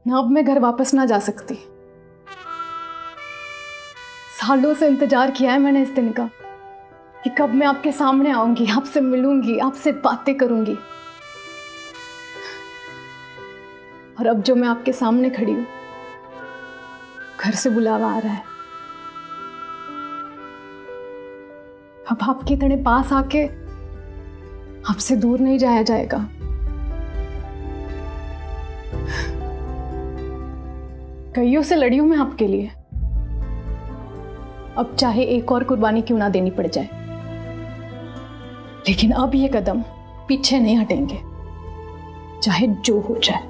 ना अब मैं घर वापस ना जा सकती। सालों से इंतजार किया है मैंने इस दिन का कि कब मैं आपके सामने आऊंगी, आपसे मिलूंगी, आपसे बातें करूंगी। और अब जो मैं आपके सामने खड़ी हूं, घर से बुलावा आ रहा है। अब आपके इतने पास आके आपसे दूर नहीं जाया जाएगा। कईयों से लड़ी हूं मैं आपके लिए, अब चाहे एक और कुर्बानी क्यों ना देनी पड़ जाए, लेकिन अब ये कदम पीछे नहीं हटेंगे, चाहे जो हो जाए।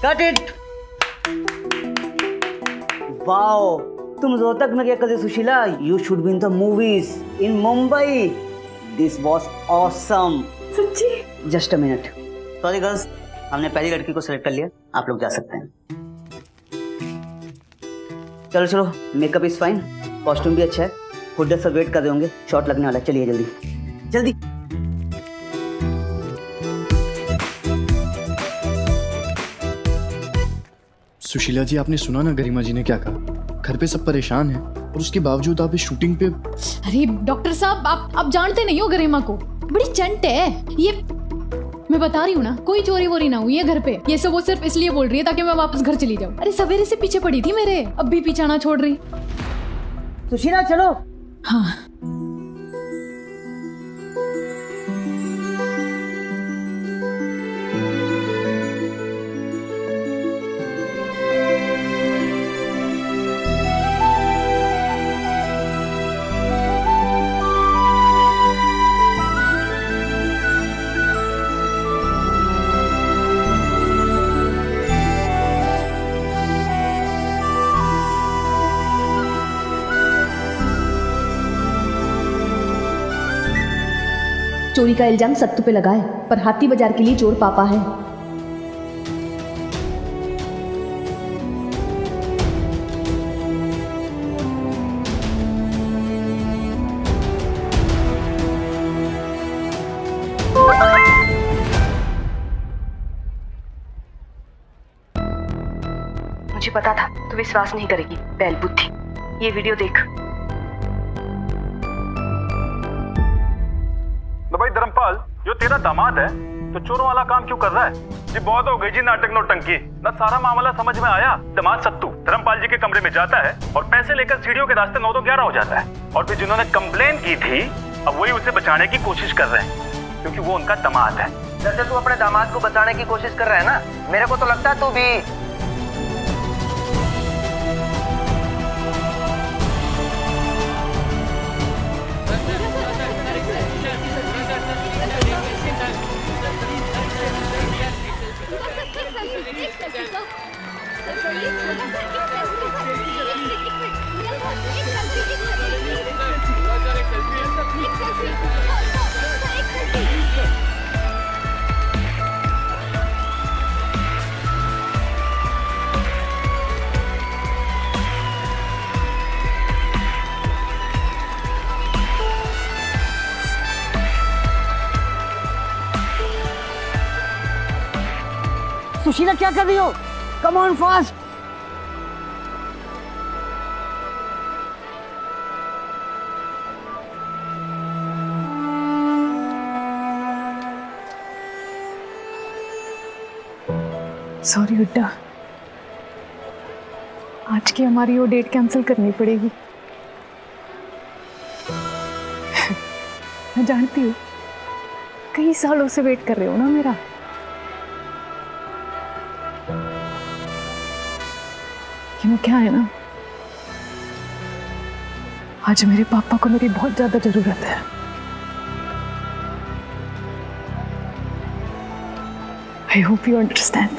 Cut it. वाओ, तुम रोहतक में क्या करते Sushila? You should be in the movies in Mumbai. This was awesome. सच्ची? Just a minute. Sorry girls, हमने पहली लड़की को सिलेक्ट कर लिया, आप लोग जा सकते हैं। चलो चलो, मेकअप इज फाइन, कॉस्ट्यूम भी अच्छा है, खुद सब वेट कर रहे होंगे, शॉट लगने वाला है। चलिए जल्दी जल्दी। सुशीला जी, आपने सुना ना गरिमा जी ने क्या कहा? घर पे सब परेशान हैं और उसके बावजूद आप इस शूटिंग पे। अरे डॉक्टर साहब, आप जानते नहीं हो गरिमा को, बड़ी चंट है ये। मैं बता रही हूँ ना, कोई चोरी वोरी ना हुई है घर पे। ये सब वो सिर्फ इसलिए बोल रही है ताकि मैं वापस घर चली जाऊँ। अरे सवेरे से पीछे पड़ी थी मेरे, अब भी पीछा ना छोड़ रही। सुशीला चलो। हाँ, चोरी का इल्जाम सत्तू पे लगा है, पर हाथी बाजार के लिए चोर पापा है। मुझे पता था तू विश्वास नहीं करेगी, बैल बुद्धि। ये वीडियो देख। भाई धर्मपाल, जो तेरा दामाद है तो चोरों वाला काम क्यों कर रहा है? जी बहुत हो गई जी नाटक नौटंकी। ना सारा मामला समझ में आया। दामाद सत्तू धर्मपाल जी के कमरे में जाता है और पैसे लेकर सीढ़ियों के रास्ते 9 तो 11 हो जाता है। और फिर जिन्होंने कंप्लेन की थी, अब वही उसे बचाने की कोशिश कर रहे हैं, क्योंकि वो उनका दामाद है। जैसे तू अपने दामाद को बचाने की कोशिश कर रहा है ना, मेरे को तो लगता है तू भी। सुशीला क्या कर रही हो? Come on fast. सॉरी बेटा, आज की हमारी वो डेट कैंसिल करनी पड़ेगी। मैं जानती हूँ कई सालों से वेट कर रहे हो ना मेरा। लेकिन क्या है ना, आज मेरे पापा को मेरी बहुत ज्यादा जरूरत है। I hope you understand.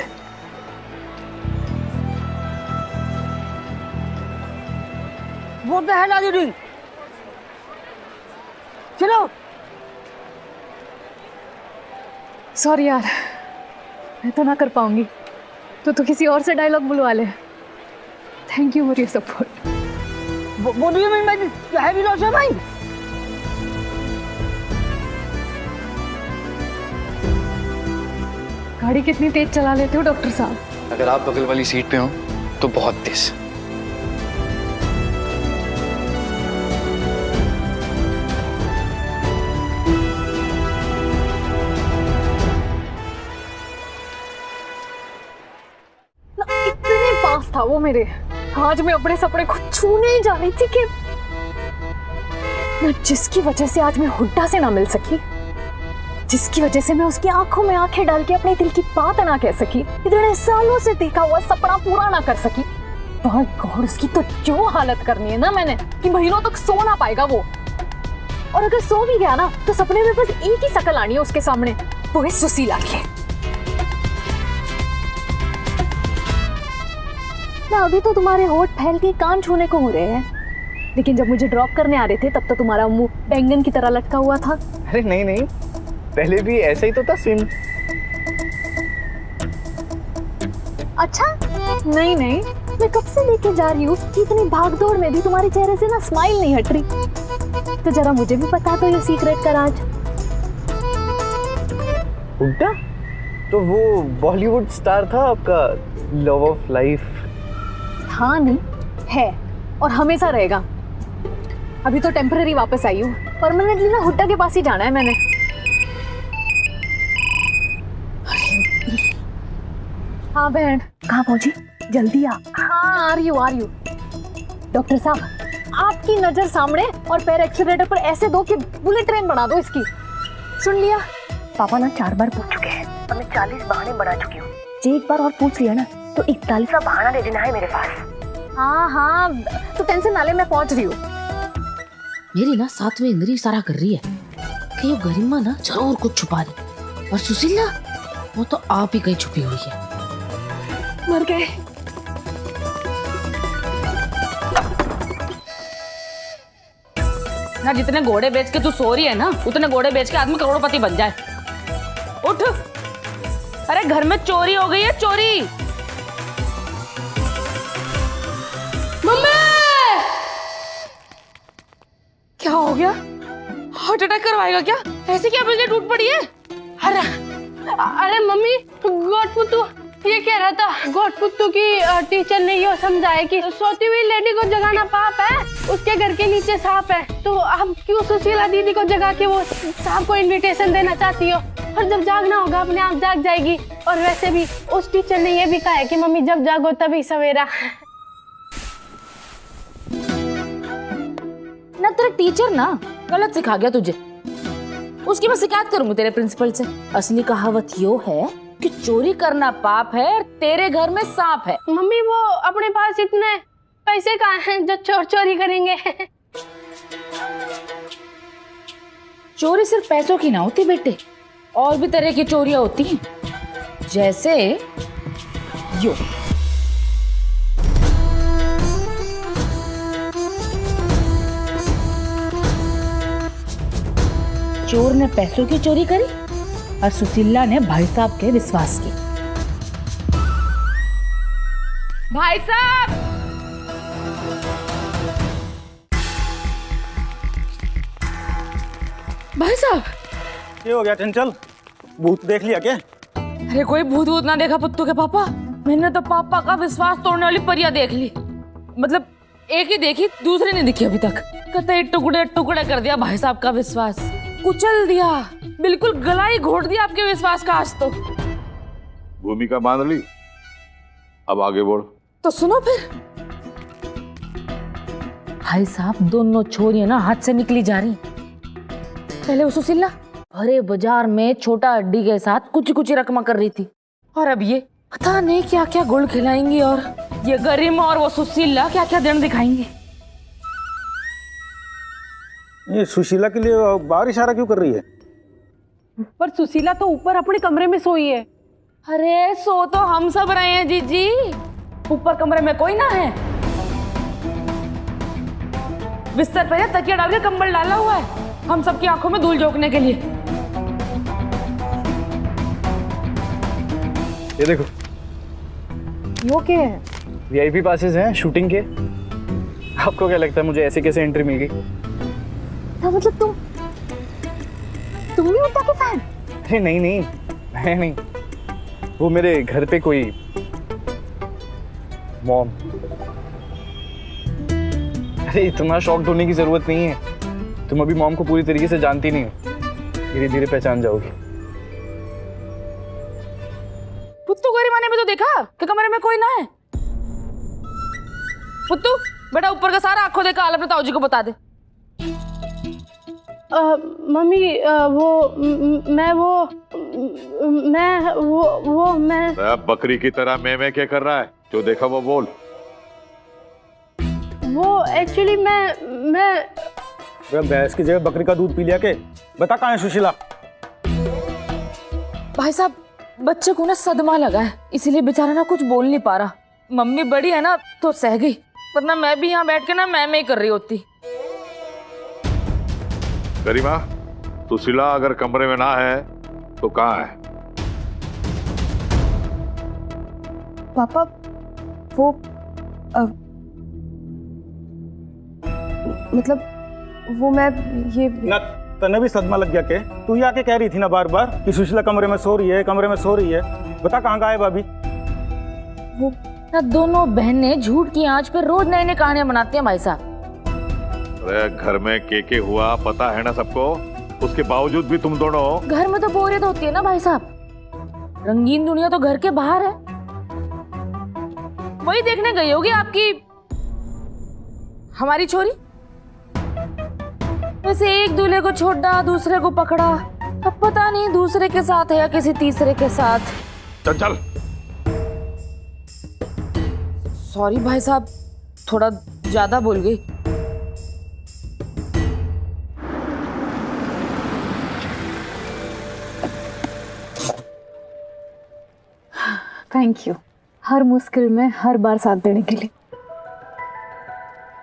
What the hell are you doing? चलो। सॉरी यार, मैं तो ना कर पाऊंगी, तो किसी और से डायलॉग बुलवा ले। Thank you for your support. What do you mean by this? Have you lost your mind? गाड़ी कितनी तेज चला लेते हो डॉक्टर साहब? अगर आप बगल वाली सीट पे हो तो बहुत तेज। इतने पास था वो मेरे, आज मैं अपने सपने को छूने ही जा रही थी कि मैं जिसकी वजह से आज मैं हुड्डा से ना मिल सकी, जिसकी वजह से मैं उसकी आंखों में आंखें डाल के अपने दिल की बात ना कह सकी, इतने सालों से देखा हुआ सपना पूरा ना कर सकी, बाय गॉड उसकी तो जो हालत करनी है ना मैंने कि महीनों तक सो ना पाएगा वो। और अगर सो भी गया ना तो सपने में बस एक ही शक्ल आनी है उसके सामने, वो है सुशीला की। ना अभी तो तुम्हारे होठ फैल के कान छूने को हो रहे हैं, लेकिन जब मुझे ड्रॉप करने आ रहे थे तब तो तुम्हारा मुंह बैंगन की तरह लटका हुआ था। अरे नहीं नहीं, पहले भी ऐसा ही तो था सीन। अच्छा नहीं नहीं, मैं कब से लेके जा रही हूँ कि इतनी भागदौड़ में भी तुम्हारे चेहरे से ना स्माइल नहीं हट रही। तो जरा मुझे भी बता दो ये सीक्रेट का राज। हुड्डा तो वो बॉलीवुड स्टार था आपका, लव ऑफ लाइफ। हाँ नहीं है और हमेशा रहेगा। अभी तो टेम्पररी वापस आई हूँ, परमानेंटली ना हुड्डा के पास ही जाना है मैंने। हाँ बहन, कहाँ पहुंची? जल्दी आ। हाँ आ रही हूँ। डॉक्टर साहब आपकी नजर सामने और पैर एक्सीलरेटर पर ऐसे दो कि बुलेट ट्रेन बना दो इसकी। सुन लिया? पापा ना 4 बार पूछ चुके हैं और मैं 40 बहाने बना चुकी हूँ। जे एक बार और पूछ लिया ना तो 41वां बहाना दे देना है मेरे पास। हाँ तो टेंशन ना ले, मैं पहुंच रही हूँ। मेरी ना 7वीं इंद्री इशारा कर रही है कि ये गरिमा ना जरूर कुछ छुपा दे, और सुशीला वो तो आप ही कहीं छुपी हुई है। मर गए। ना जितने घोड़े बेच के तू सो रही है ना, उतने घोड़े बेच के आदमी करोड़पति बन जाए। उठ, अरे घर में चोरी हो गई है, चोरी। मम्मी क्या हो गया? हार्ट अटैक करवाएगा क्या? ऐसे क्या बिजली टूट पड़ी है? अरे मम्मी, गोटपुत्तू ये कह रहा था, गोटपुत्तू की टीचर ने ये समझाया कि सोती हुई लेडी को जगाना पाप है, उसके घर के नीचे सांप है, तो आप क्यों सुशीला दीदी को जगा के वो सांप को इनविटेशन देना चाहती हो? और जब जागना होगा अपने आप जाग जाएगी। और वैसे भी उस टीचर ने ये भी कहा है कि मम्मी जब जागो तभी सवेरा। ना तेरा टीचर ना गलत सिखा गया तुझे, उसकी मैं शिकायत करूंगी तेरे प्रिंसिपल से। असली कहावत यो है कि चोरी करना पाप है और तेरे घर में सांप है। मम्मी वो अपने पास इतने पैसे कहाँ हैं जो चोर चोरी करेंगे? चोरी सिर्फ पैसों की ना होती बेटे, और भी तरह की चोरियां होती हैं, जैसे यो। चोर ने पैसों की चोरी करी और सुशीला ने भाई साहब के विश्वास की। भाई साहब, भाई साहब, ये हो गया चंचल, भूत देख लिया क्या? अरे कोई भूत भूत ना देखा पुत्तू के पापा, मैंने तो पापा का विश्वास तोड़ने वाली परियां देख ली। मतलब एक ही देखी, दूसरी नहीं दिखी अभी तक। कतई टुकड़े टुकड़े कर दिया भाई साहब का विश्वास, कुचल दिया, बिल्कुल गला ही घोट दिया आपके विश्वास का आज तो। भूमिका बांध ली, अब आगे बढ़। तो सुनो फिर, भाई साहब दोनों छोरियां ना हाथ से निकली जा रही। पहले वो सुशीला भरे बाजार में छोटा हड्डी के साथ कुछ कुछ रकमा कर रही थी, और अब ये पता नहीं क्या क्या गुल खिलाएंगी, और ये गरिमा और वो सुशीला क्या क्या दिन दिखाएंगे। ये सुशीला के लिए बाहर इशारा क्यों कर रही है? पर सुशीला तो ऊपर अपने कमरे में सोई है। अरे सो तो हम सब रहे हैं जीजी, ऊपर कमरे में कोई ना है। बिस्तर पे तकिया डाल के कंबल डाला हुआ है हम सबकी आंखों में धूल झोंकने के लिए। ये देखो, यो क्या है? वीआईपी पासेस हैं शूटिंग के। आपको क्या लगता है मुझे ऐसे कैसे एंट्री मिल गई? मतलब तुम भी हुड्डा के फैन? अरे नहीं नहीं, मैं नहीं, वो मेरे घर पे कोई मॉम। अरे इतना शॉक्ड होने की जरूरत नहीं है, तुम अभी मॉम को पूरी तरीके से जानती नहीं हो, धीरे धीरे पहचान जाओगी। पुत्तू गरिमा ने भी तो देखा कि कमरे में कोई ना है। पुत्तू बेटा ऊपर का सारा आंखों देखा हाल अपने ताऊ जी को बता दे। मम्मी मैं अरे बकरी की तरह मैं क्या कर रहा है? जो देखा वो बोल। वो एक्चुअली मैं भैंस की जगह बकरी का दूध पी लिया के? बता कहाँ है सुशीला? भाई साहब बच्चे को ना सदमा लगा है, इसीलिए बेचारा ना कुछ बोल नहीं पा रहा। मम्मी बड़ी है ना तो सह गई, वरना मैं भी यहाँ बैठ के ना मैं कर रही होती। गरिमा, सुशीला अगर कमरे में ना है तो कहाँ है? पापा वो मतलब वो मैं ये ना तने भी सदमा लग गया के? तू ही आके कह रही थी ना बार बार कि सुशीला कमरे में सो रही है, कमरे में सो रही है। बता कहाँ गायब अभी? वो ना दोनों बहनें झूठ की आंच पे रोज नई नई कहानियां बनाती हैं भाई साहब। अरे घर में के हुआ पता है ना सबको, उसके बावजूद भी तुम दोनों। घर में तो बोरियत होती है ना भाई साहब, रंगीन दुनिया तो घर के बाहर है। वही देखने गई होगी आपकी हमारी छोरी। वैसे एक दूल्हे को छोड़ा दूसरे को पकड़ा, अब पता नहीं दूसरे के साथ है या किसी तीसरे के साथ। चल चल। सॉरी भाई साहब, थोड़ा ज्यादा बोल गई। थैंक यू हर मुश्किल में हर बार साथ देने के लिए।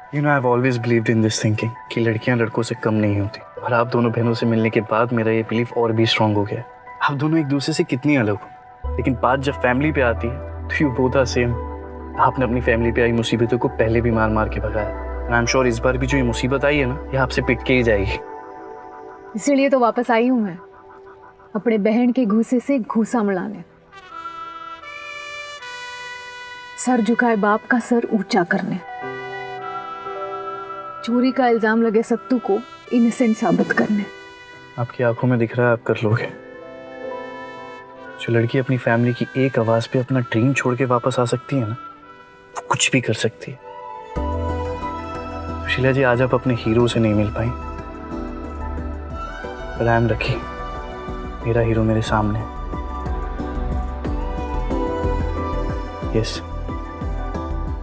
You know, I've always believed in this thinking कि लड़कियां लड़कों से कम नहीं होती, और आप दोनों बहनों से मिलने के बाद मेरा ये बिलीफ और भी स्ट्रांग हो गया। आप दोनों एक दूसरे से कितनी अलग हो, लेकिन बात जब फैमिली पे आती है तो यू बोथ आर सेम। आपने अपनी फैमिली पे आई मुसीबतों को पहले भी मार मार के भगाया, एंड आई एम श्योर इस बार भी जो ये मुसीबत आई है ना, ये आपसे पिट के ही जाएगी। इसीलिए तो वापस आई हूँ मैं, अपने बहन के घूसे से घूसा मिलाने। सर झुकाए बाप का सर ऊंचा करने, चोरी का इल्जाम लगे सत्तू को इनोसेंट साबित करने। आपकी आंखों में दिख रहा है आप कर लोगे। जो लड़की अपनी फैमिली की एक आवाज पे अपना ड्रीम छोड़ के वापस आ सकती है ना, वो कुछ भी कर सकती है। सुशीला जी, आज आप अपने हीरो से नहीं मिल पाई, पर आई एम लकी, मेरा हीरो मेरे सामने। Yes,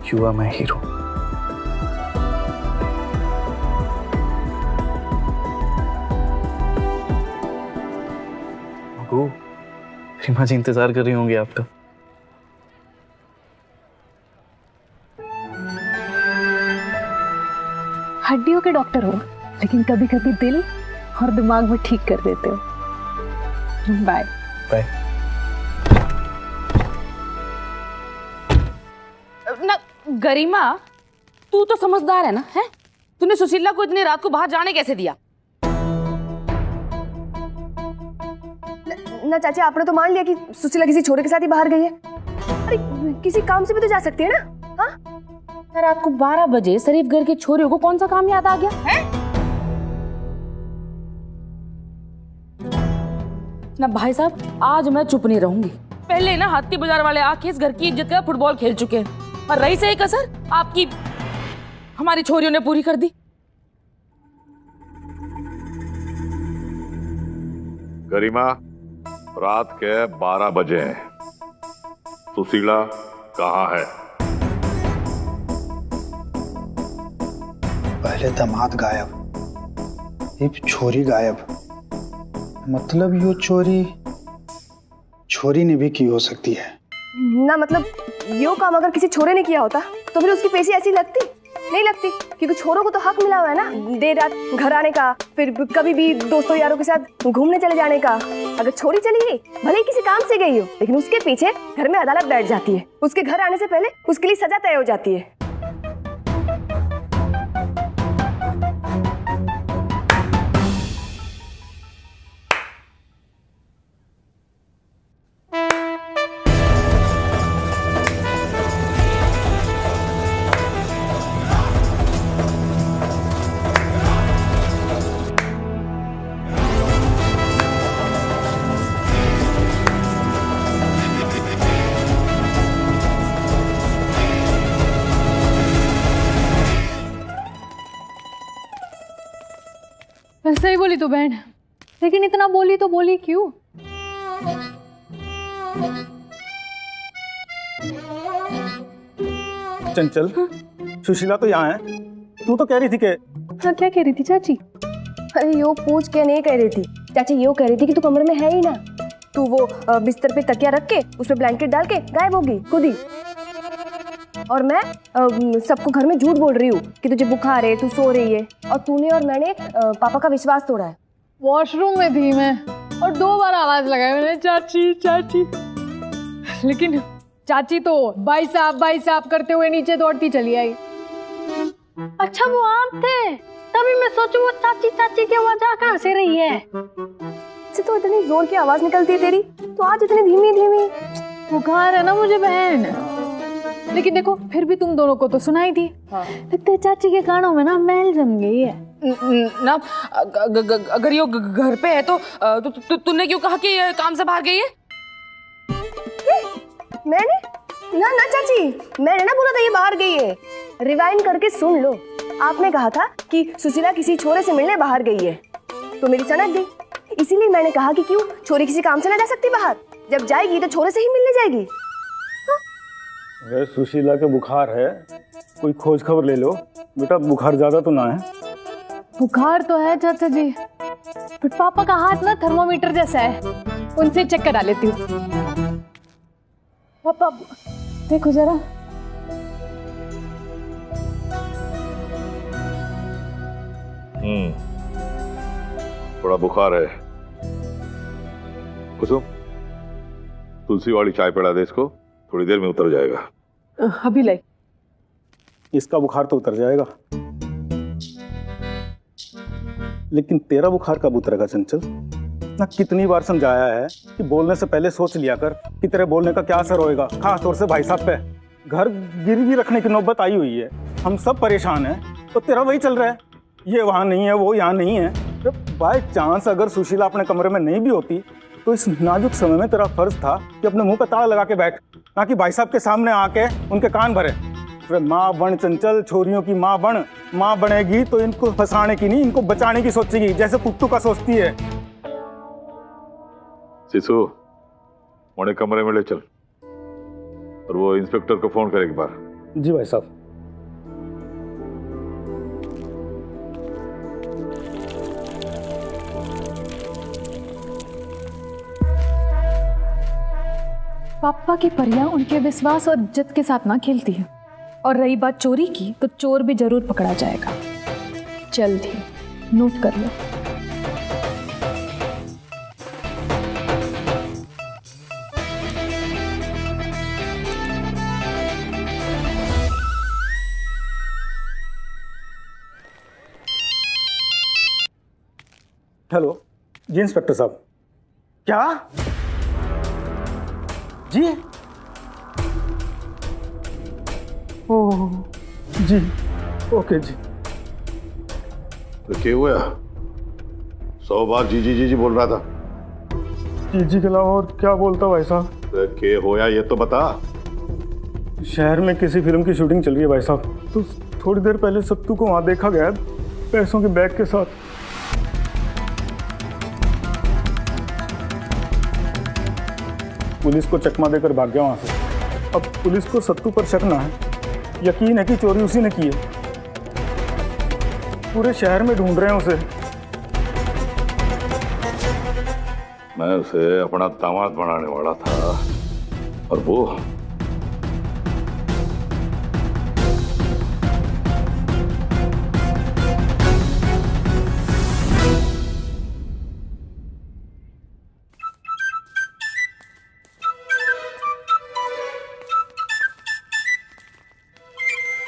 you are my hero. Reema ji इंतजार कर रही होंगी आपका। हड्डियों के डॉक्टर हो, लेकिन कभी कभी दिल और दिमाग भी ठीक कर देते हो। Bye bye. ना गरिमा, तू तो समझदार है ना, है? तूने सुशीला को इतनी रात को बाहर जाने कैसे दिया? ना चाची, आपने तो मान लिया कि सुशीला किसी छोरे के साथ ही बाहर गई है। अरे किसी काम से भी तो जा सकती है ना? हाँ, रात को 12 बजे शरीफ घर की छोरियों को कौन सा काम याद आ गया है? ना भाई साहब, आज मैं चुप नहीं रहूंगी। पहले ना हाथी बाजार वाले आके इस घर की इज्जत का फुटबॉल खेल चुके हैं, और रही से एक असर आपकी हमारी छोरियों ने पूरी कर दी। गरिमा, रात के 12 बजे हैं। सुशीला कहाँ है? पहले दामाद गायब, अब छोरी गायब। मतलब यो छोरी ने भी की हो सकती है ना? मतलब यो काम अगर किसी छोरे ने किया होता तो फिर उसकी पेशी ऐसी लगती? नहीं लगती, क्योंकि छोरों को तो हक मिला हुआ है ना देर रात घर आने का, फिर कभी भी दोस्तों यारों के साथ घूमने चले जाने का। अगर छोरी चली गई, भले ही किसी काम से गई हो, लेकिन उसके पीछे घर में अदालत बैठ जाती है। उसके घर आने से पहले उसके लिए सजा तय हो जाती है। सही बोली तू बहन, लेकिन इतना बोली तो बोली क्यों? चंचल, सुशीला तो यहाँ है, तू तो कह रही थी कि हाँ, क्या कह रही थी चाची? अरे यो पूछ के नहीं कह रही थी चाची, यो कह रही थी कि तू कमरे में है ही ना। तू वो बिस्तर पे तकिया रख के उस पे ब्लैंकेट डाल के गायब होगी खुद ही। और मैं सबको घर में झूठ बोल रही हूँ कि तुझे बुखार है, तू सो रही है, और तूने और मैंने पापा का विश्वास तोड़ा है। वॉशरूम में थी मैं और 2 बार आवाज लगाई मैंने, चाची चाची, लेकिन चाची तो भाई साहब करते हुए नीचे दौड़ती चली आई। अच्छा वो आप थे, तभी मैं सोचूं वो चाची चाची की आवाज कहाँ से रही है। से तो इतनी जोर की आवाज निकलती है तेरी, तो आज इतनी धीमी धीमी। बुखार है ना मुझे बहन, लेकिन देखो फिर भी तुम दोनों को तो सुनाई दी। लगता है चाची के कानों में ना मैल जम गई है ना। अगर यो घर पे है तो तूने क्यों कहा कि ये काम से बाहर गई है? मैंने ना चाची, मैंने ना बोला था ये बाहर गई है। रिवाइंड करके सुन लो, आपने कहा था कि सुशीला किसी छोरे से मिलने बाहर गई है, तो मेरी सनक गई। इसीलिए मैंने कहा कि क्यों छोरी किसी काम से ना जा सकती बाहर, जब जाएगी तो छोरे से ही मिलने जाएगी। अरे सुशीला के बुखार है, कोई खोज खबर ले लो बेटा, बुखार ज्यादा तो ना है। बुखार तो है चाचा जी, बट पापा का हाथ ना थर्मोमीटर जैसा है, उनसे चेक करा लेती हूँ। पापा देखो जरा। थोड़ा बुखार है। कुसुम, तुलसी वाली चाय पिला दे इसको, थोड़ी देर में उतर जाएगा। अभी लाई। इसका बुखार तो उतर जाएगा, लेकिन तेरा बुखार कब उतरेगा चंचल? ना कितनी बार समझाया है कि बोलने से पहले सोच लिया कर कि तेरे बोलने का क्या असर होएगा, खास तौर से भाई साहब पे। घर गिरवी रखने की नौबत आई हुई है, हम सब परेशान हैं, तो तेरा वही चल रहा है, ये वहाँ नहीं है, वो यहाँ नहीं है। तो बाय चांस अगर सुशीला अपने कमरे में नहीं भी होती तो इस नाजुक समय में तेरा फर्ज था कि अपने मुंह पे ताला लगा के बैठ, ना कि भाई साहब के सामने आके उनके कान भरे। अरे माँ बन चंचल, छोरियों की माँ बन। माँ बनेगी तो इनको फंसाने की नहीं, इनको बचाने की सोचेगी, जैसे पुट्टू का सोचती है। सिसु, उन्हें कमरे में ले चल, और वो इंस्पेक्टर को फोन कर एक बार। जी भाई साहब। पापा की परियां उनके विश्वास और इज्जत के साथ ना खेलती है, और रही बात चोरी की, तो चोर भी जरूर पकड़ा जाएगा, जल्द ही, नोट कर लो। हेलो जी इंस्पेक्टर साहब। क्या जी? ओह जी, ओके जी। तो क्या हुआ? 100 बार जी जी जी जी बोल रहा था। जी जी के अलावा और क्या बोलता भाई साहब? तो क्या होया ये तो बता। शहर में किसी फिल्म की शूटिंग चल रही है भाई साहब, तो थोड़ी देर पहले सत्तू को वहाँ देखा गया पैसों के बैग के साथ। पुलिस को चकमा देकर भाग गया वहाँ से। अब पुलिस को सत्तू पर शक ना है, यकीन है कि चोरी उसी ने की है। पूरे शहर में ढूंढ रहे हैं उसे। मैं उसे अपना दामाद बनाने वाला था, और वो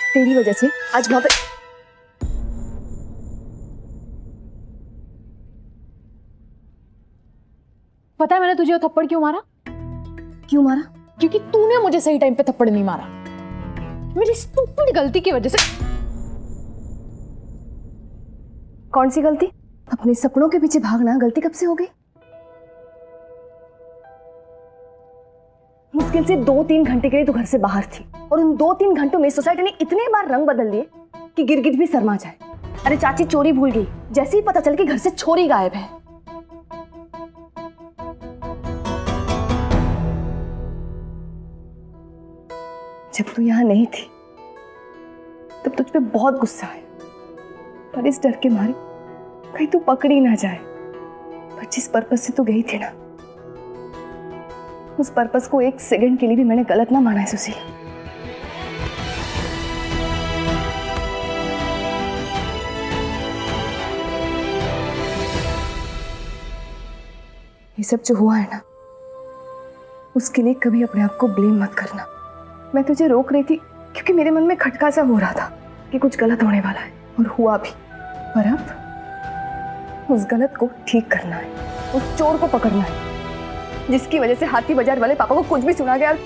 तेरी वजह से आज वहां पे पता है मैंने तुझे वो थप्पड़ क्यों मारा? क्यों मारा? क्योंकि तूने मुझे सही टाइम पे थप्पड़ नहीं मारा, मेरी स्टूपिड गलती की वजह से। कौन सी गलती? अपने सपनों के पीछे भागना गलती कब से हो गई? मुश्किल से 2-3 घंटे के लिए तो घर से बाहर थी, और उन 2-3 घंटों में सोसाइटी ने इतने बार रंग बदल दिए कि गिरगिट भी शर्मा जाए। अरे चाची चोरी भूल गई, जैसे ही पता चल कि घर से छोरी गायब है। जब तू यहाँ नहीं थी तब तुझ पे बहुत गुस्सा है, पर इस डर के मारे कहीं तू पकड़ी ना जाए। पर जिस पर्पस से तू गई थी ना, उस पर्पस को एक सेकंड के लिए भी मैंने गलत ना माना है सुशील। ये सब जो हुआ है ना, उसके लिए कभी अपने आप को ब्लेम मत करना। मैं तुझे रोक रही थी क्योंकि मेरे मन में खटका सा हो रहा था कि कुछ गलत होने वाला है, और हुआ भी। पर अब उस गलत को ठीक करना है, उस चोर को पकड़ना है जिसकी वजह से हाथी बाजार वाले पापा को कुछ भी सुना गया।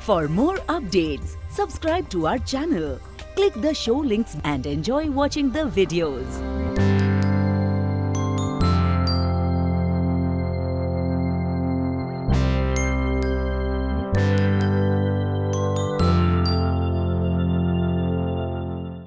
For more updates, subscribe to our channel, click the show links and enjoy watching the videos.